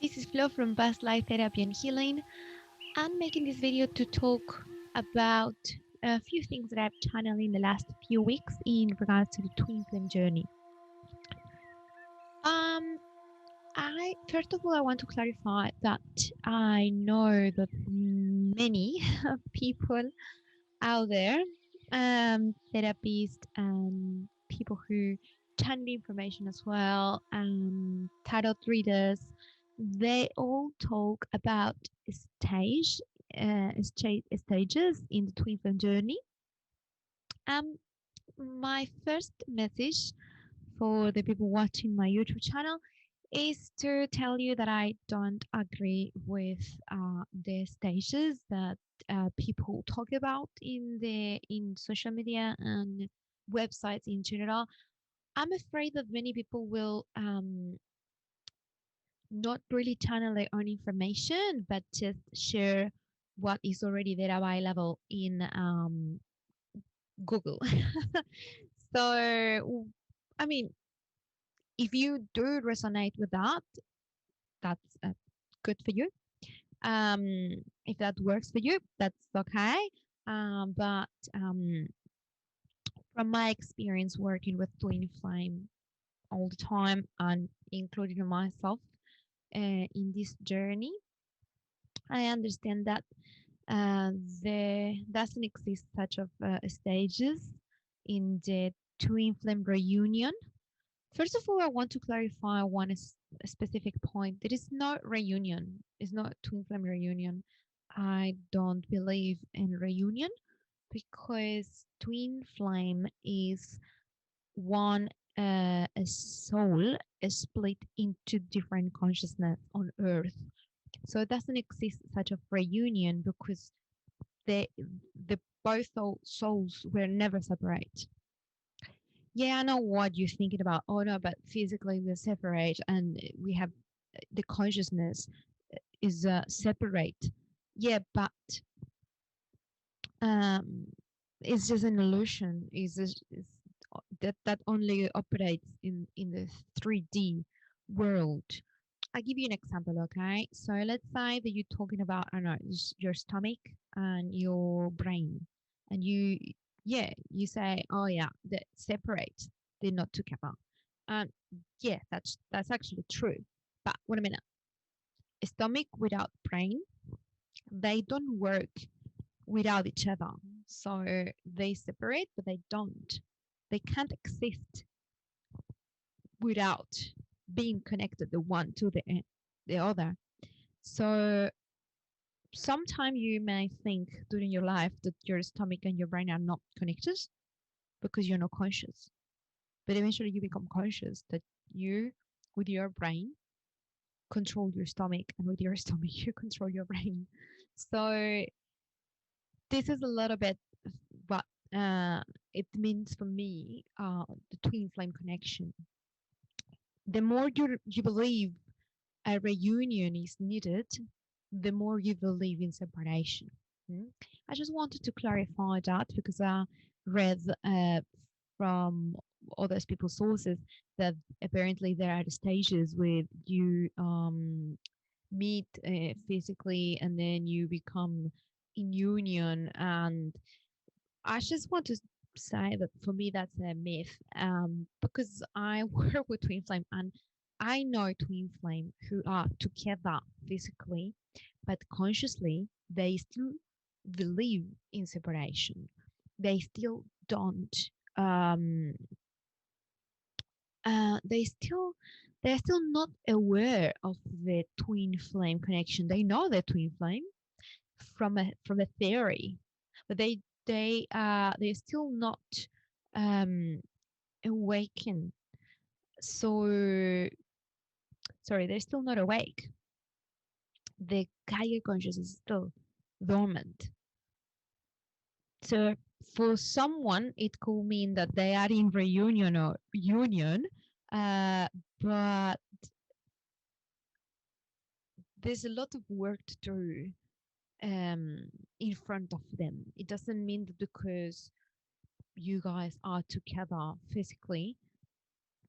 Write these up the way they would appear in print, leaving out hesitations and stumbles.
This is Flo from Past Life Therapy and Healing. I'm making this video to talk about a few things that I've channeled in the last few weeks in regards to the twin flame journey. I first of all I want to clarify that I know that many people out there, therapists and people who channel information as well, tarot readers, they all talk about stages in the twin flame journey. Um, my first message for the people watching my YouTube channel is to tell you that I don't agree with the stages that people talk about in social media and websites in general. I'm afraid that many people will not really channel their own information, but just share what is already there available in Google. So, I mean, if you do resonate with that, that's good for you. Um, if that works for you, that's okay. But from my experience working with Twinflame all the time and including myself in this journey, I understand that there doesn't exist such of stages in the Twinflame reunion. First of all, I want to clarify a specific point. There is no reunion. It's not twin flame reunion. I don't believe in reunion because twin flame is one a soul split into different consciousness on Earth. So it doesn't exist such a reunion because the both souls were never separate. Yeah, I know what you're thinking about. Oh no, but physically we're separate and we have the consciousness is separate. Yeah, but um, it's just an illusion. That only operates in the 3D world. I'll give you an example, okay? So let's say that you're talking about, I don't know, your stomach and your brain, and yeah, you say, oh yeah, they're separate, they're not together. And yeah, that's actually true. But wait a minute, a stomach without brain, they don't work without each other. So they separate, but they don't. They can't exist without being connected, the one to the other. So sometimes you may think during your life that your stomach and your brain are not connected because you're not conscious. But eventually you become conscious that you, with your brain, control your stomach, and with your stomach, you control your brain. So this is a little bit what it means for me, the twin flame connection. The more you believe a reunion is needed, the more you believe in separation. I just wanted to clarify that because I read from other people's sources that apparently there are stages where you meet physically and then you become in union. And I just want to say that for me that's a myth, because I work with twin flame and I know twin flame who are together physically, but consciously they still believe in separation. They still don't. Um, they still they're still not aware of the twin flame connection. They know they're twin flame from a theory, but they're still not um awakened. So sorry, they're still not awake. The higher consciousness is still dormant. So for someone, it could mean that they are in reunion or union, but there's a lot of work to do in front of them. It doesn't mean that because you guys are together physically,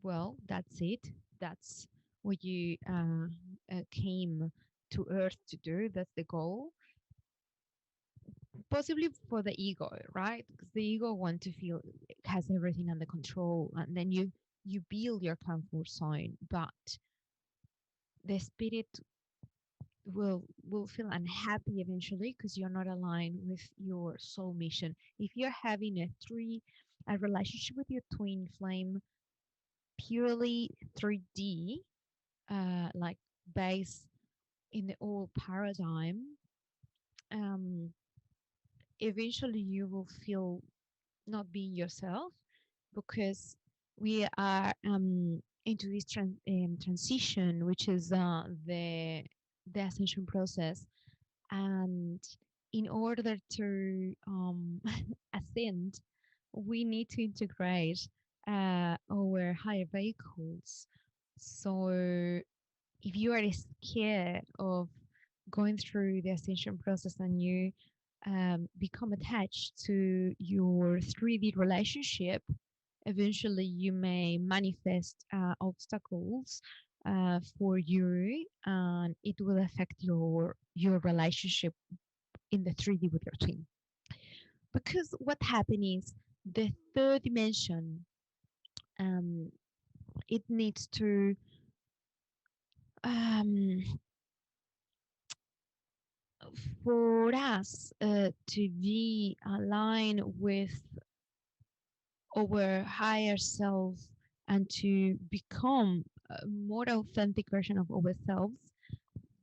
well, that's it. That's what you came to Earth to do. That's the goal. Possibly for the ego, right? Because the ego wants to feel it has everything under control, and then you build your comfort zone, but the spirit will feel unhappy eventually because you're not aligned with your soul mission. If you're having a relationship with your twin flame purely 3D, like based in the old paradigm, um, eventually you will feel not being yourself because we are into this transition, which is the ascension process. And in order to ascend, we need to integrate our higher vehicles. So if you are scared of going through the ascension process and you become attached to your 3D relationship, eventually you may manifest obstacles for you, and it will affect your relationship in the 3D with your twin. Because what happens is the third dimension, um, it needs to um, for us to be aligned with our higher self and to become a more authentic version of ourselves,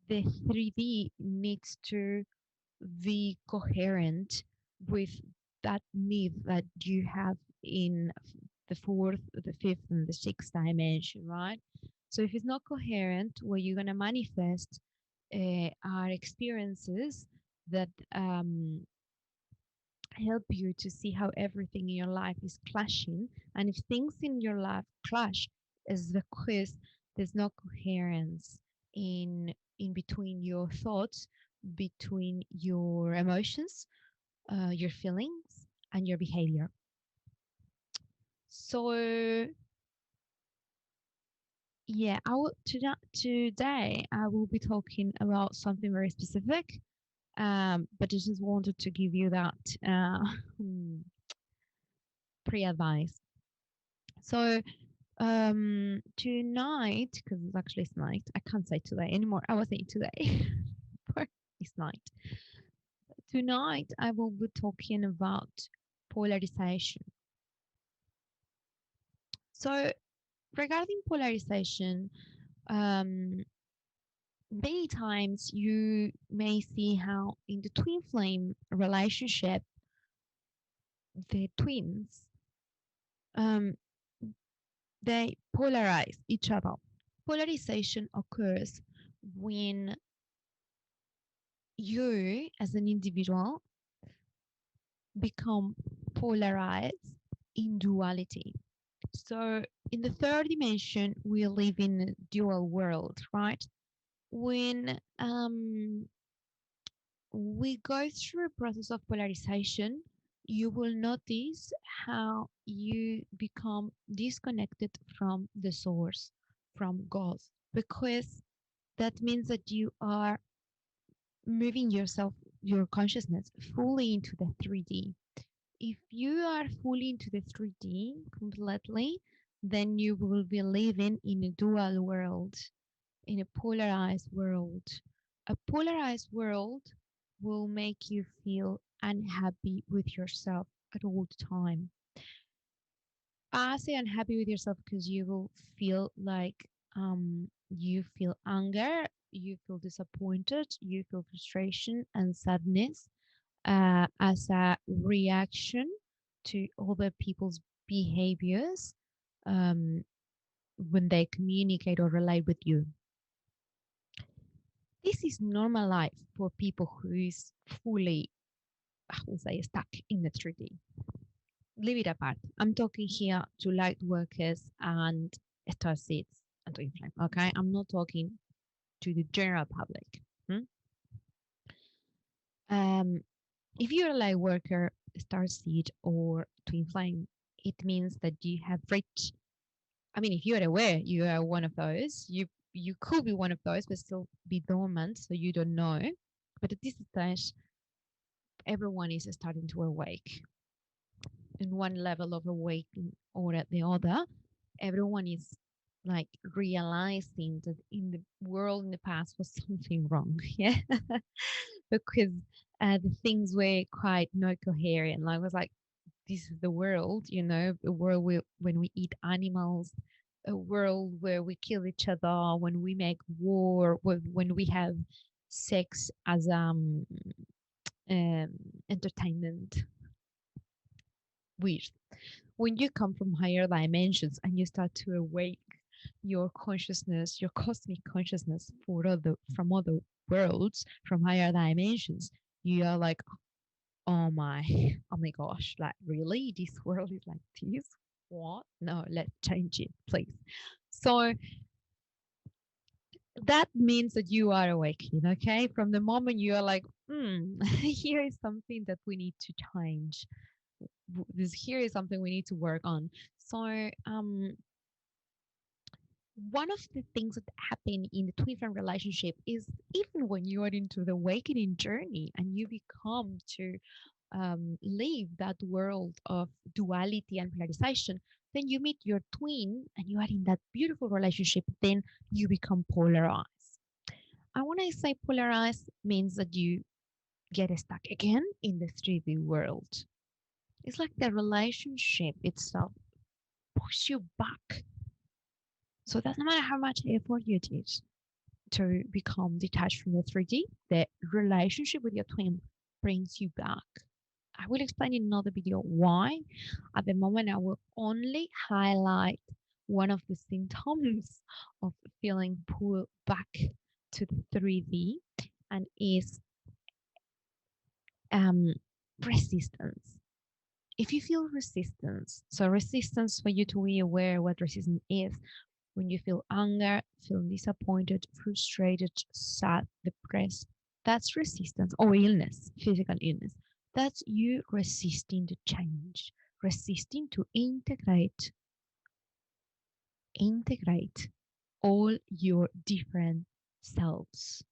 the 3D needs to be coherent with that myth that you have in the fourth, the fifth, and the sixth dimension, right? So if it's not coherent, what you're going to manifest are experiences that help you to see how everything in your life is clashing. And if things in your life clash, is because there's no coherence in between your thoughts, between your emotions, your feelings, and your behavior. So yeah, today I will be talking about something very specific. But I just wanted to give you that pre-advice. So tonight, because it's actually it's night, I can't say today anymore. I was saying today, but it's night. Tonight, I will be talking about polarization. So, regarding polarization, um, many times you may see how in the twin flame relationship, the twins, um, they polarize each other. Polarization occurs when you, as an individual, become polarized in duality. So, in the third dimension, we live in a dual world, right? When we go through a process of polarization, you will notice how you become disconnected from the source, from God, because that means that you are moving yourself, your consciousness, fully into the 3D. If you are fully into the 3D completely, then you will be living in a dual world, in a polarized world. A polarized world will make you feel unhappy with yourself at all the time. I say unhappy with yourself because you will feel like you feel anger, you feel disappointed, you feel frustration and sadness as a reaction to other people's behaviors um, when they communicate or relate with you. This is normal life for people who is fully, I would say, stuck in the 3D. Leave it apart. I'm talking here to light workers and starseeds and Twinflame. Okay, I'm not talking to the general public. Hmm? Um, if you're a light worker, starseed, or Twinflame, it means that you have reached. I mean, if you're aware you are one of those, you you could be one of those, but still be dormant, so you don't know. But at this stage, everyone is starting to awake in one level of awakening or at the other. Everyone is like realizing that in the world in the past was something wrong. Yeah. Because the things were quite no coherent. Like, it was like, this is the world, a world when we eat animals, a world where we kill each other, when we make war, when we have sex as um, entertainment. Weird. When you come from higher dimensions and you start to awake your consciousness, your cosmic consciousness from other worlds, from higher dimensions, you are like, oh my gosh, like, really? This world is like this? What? No, let's change it, please. So that means that you are awakening, okay? From the moment you are like, here is something that we need to change. Here is something we need to work on. So one of the things that happen in the twin flame relationship is, even when you are into the awakening journey and you become to leave that world of duality and polarization, then you meet your twin and you are in that beautiful relationship, then you become polarized. And when I say polarized, means that you get stuck again in the 3D world. It's like the relationship itself pushes you back. So it doesn't matter how much effort you did to become detached from the 3D, the relationship with your twin brings you back. I will explain in another video why. At the moment, I will only highlight one of the symptoms of feeling pulled back to the 3D, and is resistance. If you feel resistance, so resistance, for you to be aware what resistance is, when you feel anger, feel disappointed, frustrated, sad, depressed, that's resistance, or illness, physical illness. That's you resisting the change, resisting to integrate all your different selves.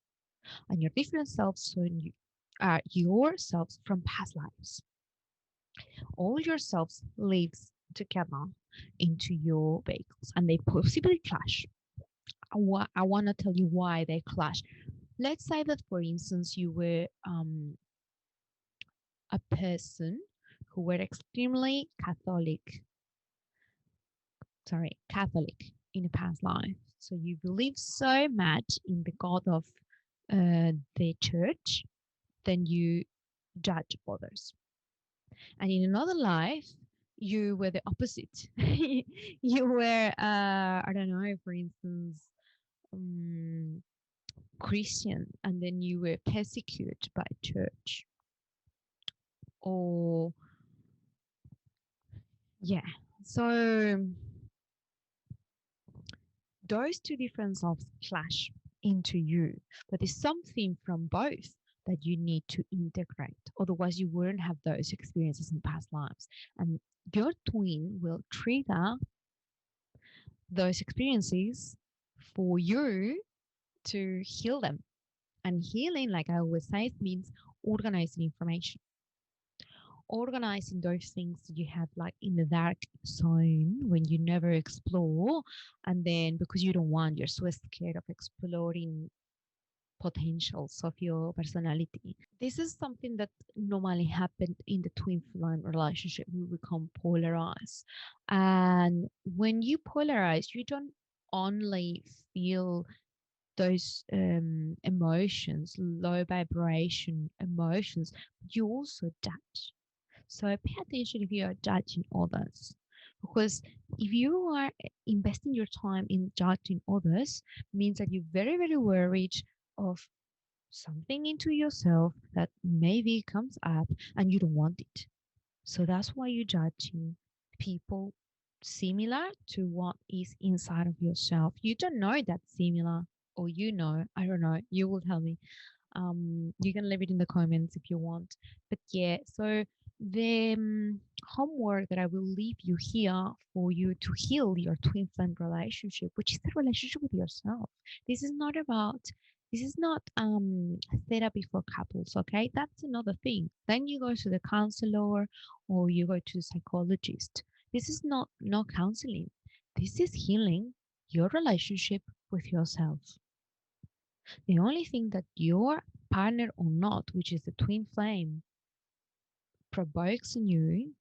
And your different selves, so you are yourselves from past lives. All yourselves lives together into your vehicles, and they possibly clash. I want to tell you why they clash. Let's say that, for instance, you were a person who were extremely Catholic in a past life. So you believe so much in the God of the church, then you judge others. And in another life, you were the opposite. You were, I don't know, for instance, um, Christian, and then you were persecuted by church. Or, yeah. So those two different selves clash into you, but there's something from both that you need to integrate. Otherwise, you wouldn't have those experiences in past lives. And your twin will trigger those experiences for you to heal them. And healing, like I always say, means organizing information, organizing those things that you have like in the dark zone when you never explore. And then because you don't want, you're so scared of exploring potentials of your personality. This is something that normally happened in the twin flame relationship. We become polarized. And when you polarize, you don't only feel those emotions, low vibration emotions, but you also judge. So pay attention if you are judging others. Because if you are investing your time in judging others, means that you're very, very worried of something into yourself that maybe comes up and you don't want it. So that's why you're judging people similar to what is inside of yourself. You don't know that's similar, or I don't know. You will tell me. You can leave it in the comments if you want. But yeah, so the homework that I will leave you here for you to heal your twin flame relationship, which is the relationship with yourself. This is not about this is not therapy for couples, okay? That's another thing. Then you go to the counselor or you go to the psychologist. This is not counseling. This is healing your relationship with yourself. The only thing that your partner or not, which is the twin flame, provokes in you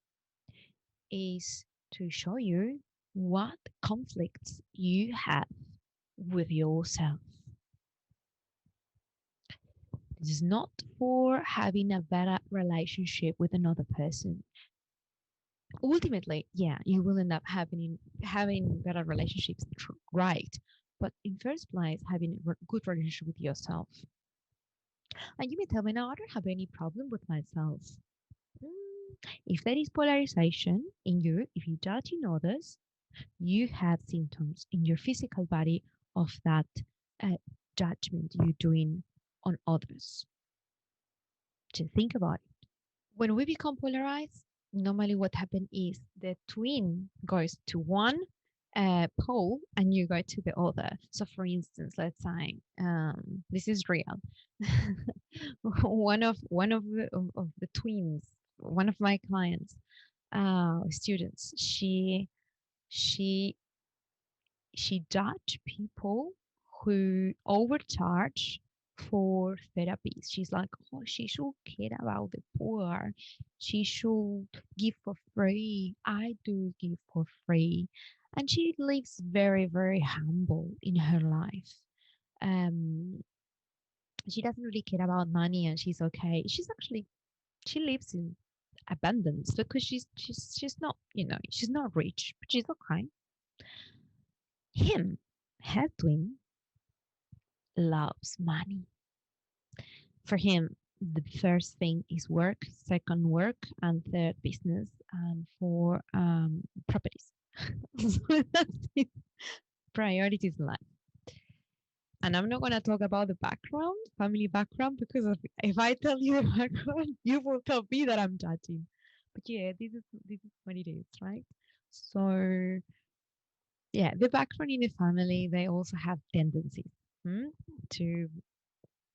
is to show you what conflicts you have with yourself. This is not for having a better relationship with another person. Ultimately, yeah, you will end up having better relationships, right? But in first place, having a good relationship with yourself. And you may tell me, no, I don't have any problem with myself. If there is polarization in you, if you judge in others, you have symptoms in your physical body of that uh, judgment you're doing on others. To think about it. When we become polarized, normally what happens is the twin goes to one pole and you go to the other. So, for instance, let's say this is real. One of the twins, one of my clients, students, she she judged people who overcharge for therapies. She's like, oh, she should care about the poor. She should give for free. I do give for free. And she lives very, very humble in her life. Um, she doesn't really care about money and she's okay. She lives in abundance because she's not, she's not rich, but she's okay. Him, her twin, loves money. For him, the first thing is work, second work, and third business, and four properties. So that's his priorities in life. And I'm not going to talk about the background, family background, because if I tell you the background, you will tell me that I'm judging. But yeah, this is what it is, right? So yeah, the background in the family, they also have tendencies to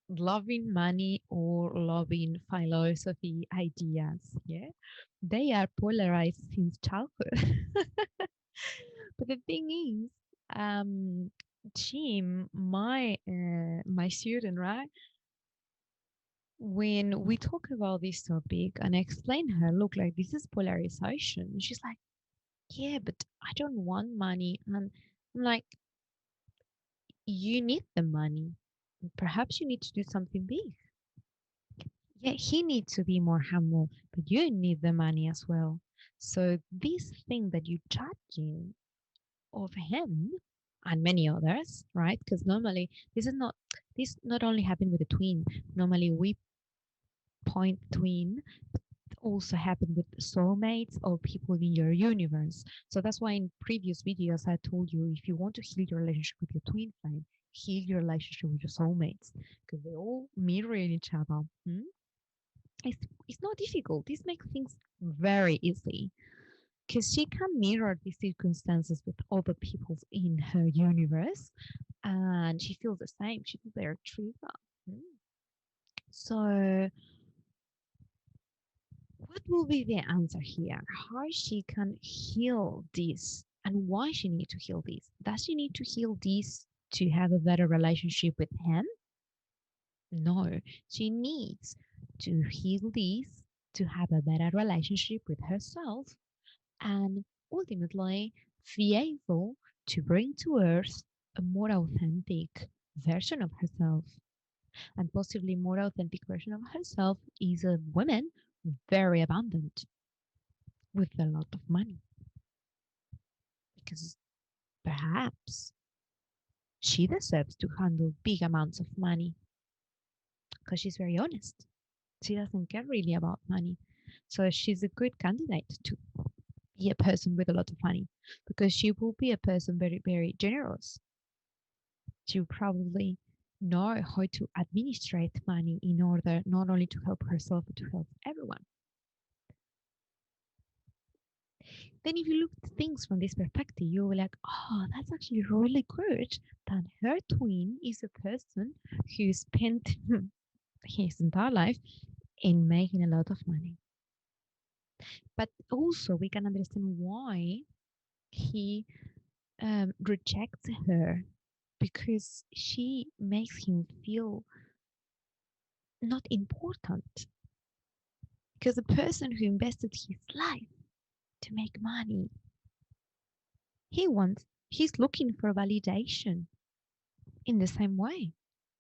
loving money or loving philosophy ideas. Yeah, they are polarized since childhood. But the thing is, Jim, my student, right? When we talk about this topic and I explain her, look, like this is polarization. She's like, yeah, but I don't want money. And I'm like, you need the money. Perhaps you need to do something big. Yeah, he needs to be more humble, but you need the money as well. So this thing that you're judging of him and many others, right? Because normally this not only happen with a twin. Normally we point twin also happen with soulmates or people in your universe. So that's why in previous videos I told you if you want to heal your relationship with your twin flame, heal your relationship with your soulmates because they all mirror each other. It's not difficult. This makes things very easy because she can mirror these circumstances with other people in her universe and she feels the same. She feels their trigger. Mm. So, what will be the answer here? How she can heal this and why she need to heal this? Does she need to heal this to have a better relationship with him? No, she needs to heal this to have a better relationship with herself and ultimately be able to bring to earth a more authentic version of herself. And possibly more authentic version of herself is a woman very abundant with a lot of money. Because perhaps she deserves to handle big amounts of money because she's very honest. She doesn't care really about money. So she's a good candidate to be a person with a lot of money because she will be a person very, very generous. She probably know how to administrate money in order not only to help herself but to help everyone. Then if you look at things from this perspective, you will like, oh, that's actually really good that her twin is a person who spent his entire life in making a lot of money. But also we can understand why he rejects her, because she makes him feel not important. Because the person who invested his life to make money, he's looking for validation in the same way.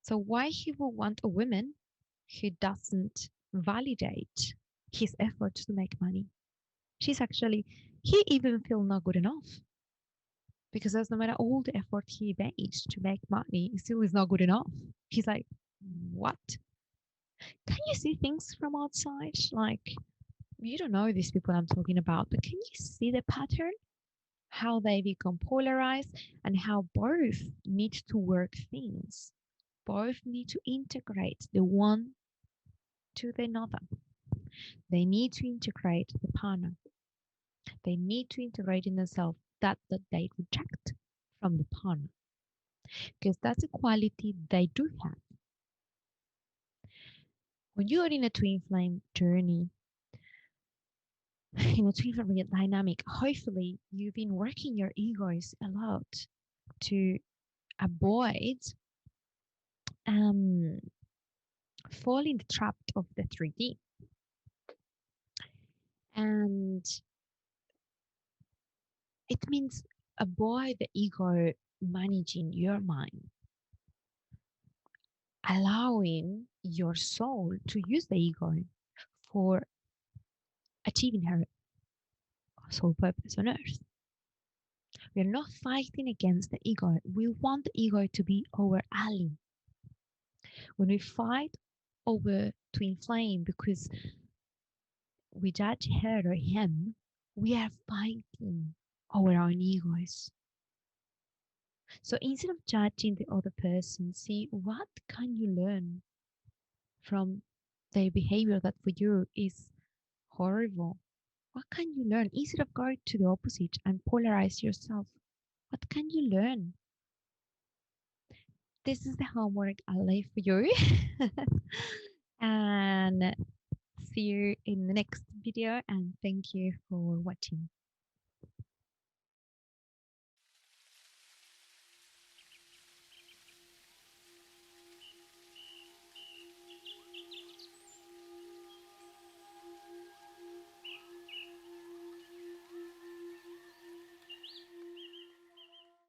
So why he will want a woman who doesn't validate his efforts to make money? He even feel not good enough, because no matter all the effort he made to make money, it still is not good enough. He's like, what? Can you see things from outside? Like, you don't know these people I'm talking about, but can you see the pattern? How they become polarized and how both need to work things. Both need to integrate the one to the another. They need to integrate the partner. They need to integrate in themselves that they reject from the partner, because that's a quality they do have. When you are in a twin flame journey, in a twin flame dynamic, hopefully you've been working your egos a lot to avoid falling the trap of the 3D. And it means avoid the ego managing your mind, allowing your soul to use the ego for achieving her soul purpose on earth. We're not fighting against the ego. We want the ego to be our ally. When we fight over twin flame because we judge her or him, we are fighting our own egos. So instead of judging the other person, see what can you learn from their behavior that for you is horrible. What can you learn? Instead of going to the opposite and polarize yourself, what can you learn? This is the homework I leave for you. And see you in the next video, and thank you for watching.